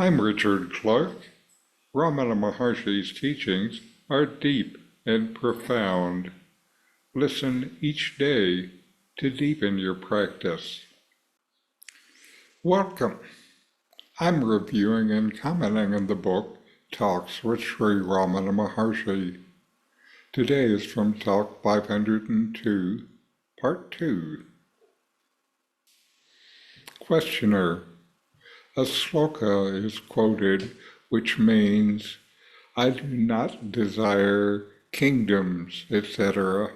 I'm Richard Clarke. Ramana Maharshi's teachings are deep and profound. Listen each day to deepen your practice. Welcome. I'm reviewing and commenting on the book Talks with Sri Ramana Maharshi. Today is from Talk 502, Part 2. Questioner. A sloka is quoted which means, I do not desire kingdoms, etc.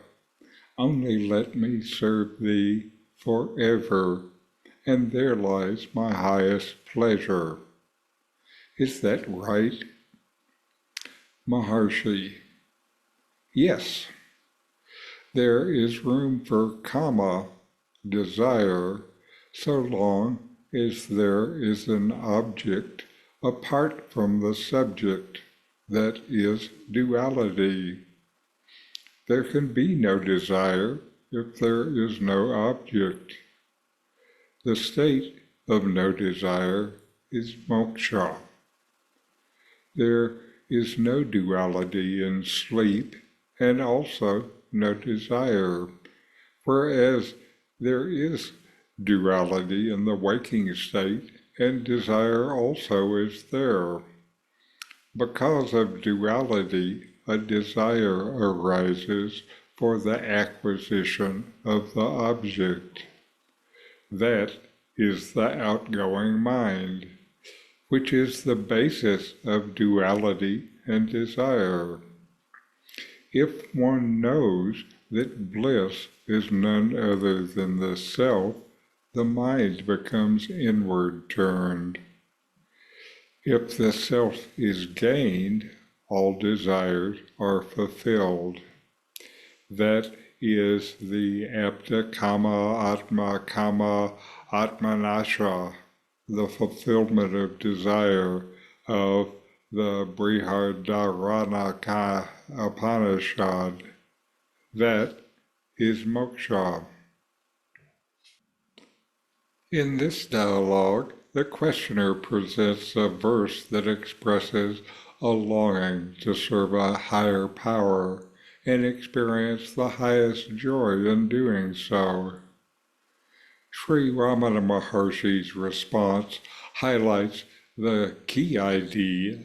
Only let me serve thee forever, and there lies my highest pleasure. Is that right? Maharshi. Yes. There is room for kama, desire, so long as there is an object apart from the subject, that is duality. There can be no desire if there is no object. The state of no desire is moksha. There is no duality in sleep and also no desire, whereas there is duality in the waking state and desire also is there. Because of duality, a desire arises for the acquisition of the object. That is the outgoing mind, which is the basis of duality and desire. If one knows that bliss is none other than the self, the mind becomes inward turned. If the self is gained, all desires are fulfilled. That is the apta kama atmanasha, the fulfillment of desire of the Brihadaranyaka Upanishad. That is moksha. In this dialogue, the questioner presents a verse that expresses a longing to serve a higher power and experience the highest joy in doing so. Sri Ramana Maharshi's response highlights the key idea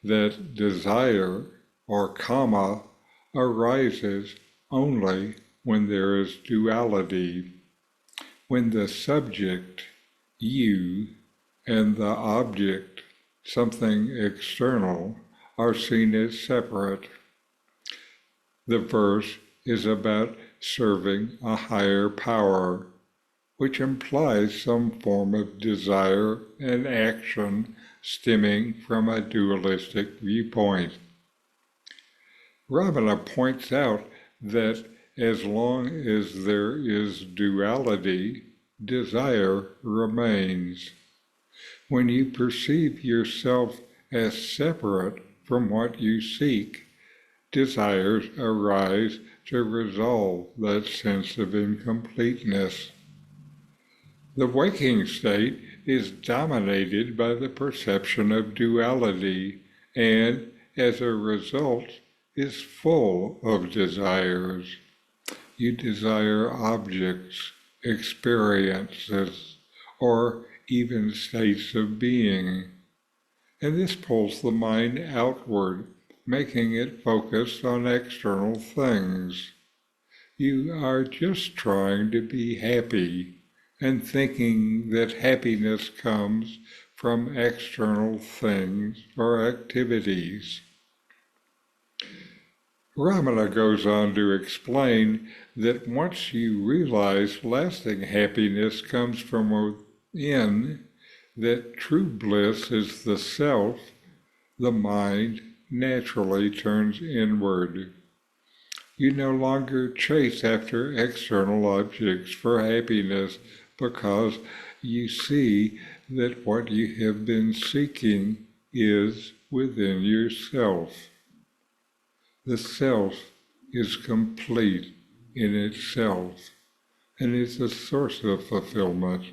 that desire, or kama, arises only when there is duality. When the subject, you, and the object, something external, are seen as separate. The verse is about serving a higher power, which implies some form of desire and action stemming from a dualistic viewpoint. Ramana points out that as long as there is duality, desire remains. When you perceive yourself as separate from what you seek, desires arise to resolve that sense of incompleteness. The waking state is dominated by the perception of duality and, as a result, is full of desires. You desire objects, experiences, or even states of being, and this pulls the mind outward, making it focus on external things. You are just trying to be happy and thinking that happiness comes from external things or activities. Ramana goes on to explain that once you realize lasting happiness comes from within, that true bliss is the self, the mind naturally turns inward. You no longer chase after external objects for happiness because you see that what you have been seeking is within yourself. The self is complete in itself and is the source of fulfillment.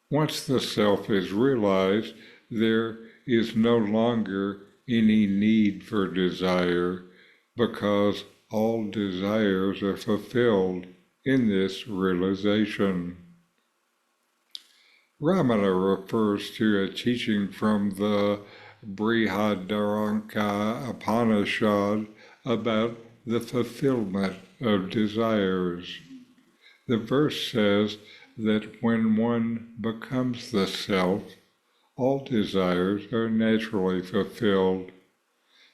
Once the self is realized, there is no longer any need for desire because all desires are fulfilled in this realization. Ramana refers to a teaching from the Brihadaranyaka Upanishad about the fulfillment of desires. The verse says that when one becomes the self, all desires are naturally fulfilled,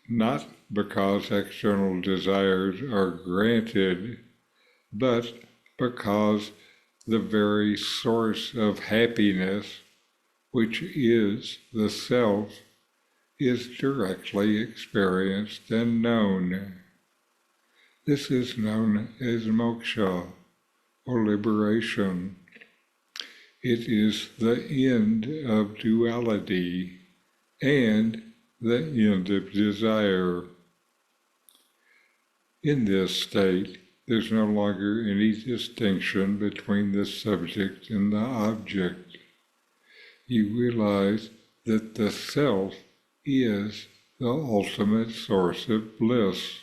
not because external desires are granted, but because the very source of happiness, which is the self, is directly experienced and known. This is known as moksha, or liberation. It is the end of duality and the end of desire. In this state, there's no longer any distinction between the subject and the object. You realize that the self is the ultimate source of bliss.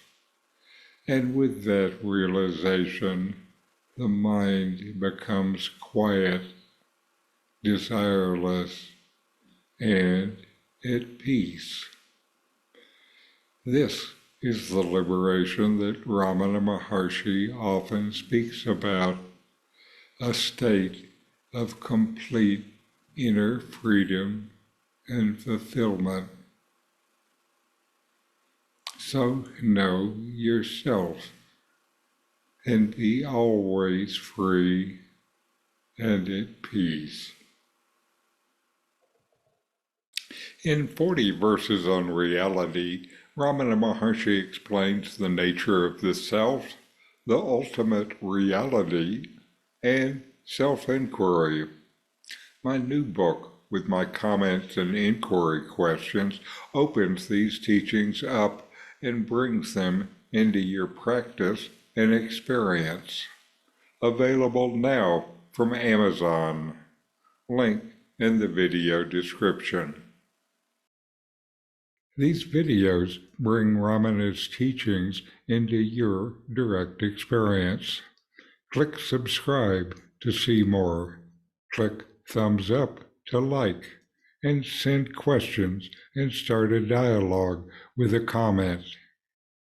And with that realization, the mind becomes quiet, desireless, and at peace. This is the liberation that Ramana Maharshi often speaks about, a state of complete inner freedom and fulfillment. So know yourself and be always free and at peace. In 40 verses on reality, Ramana Maharshi explains the nature of the self, the ultimate reality, and self-inquiry. My new book, with my comments and inquiry questions, opens these teachings up and brings them into your practice and experience. Available now from Amazon. Link in the video description. These videos bring Ramana's teachings into your direct experience. Click subscribe to see more. Click thumbs up to like, and send questions and start a dialogue with a comment.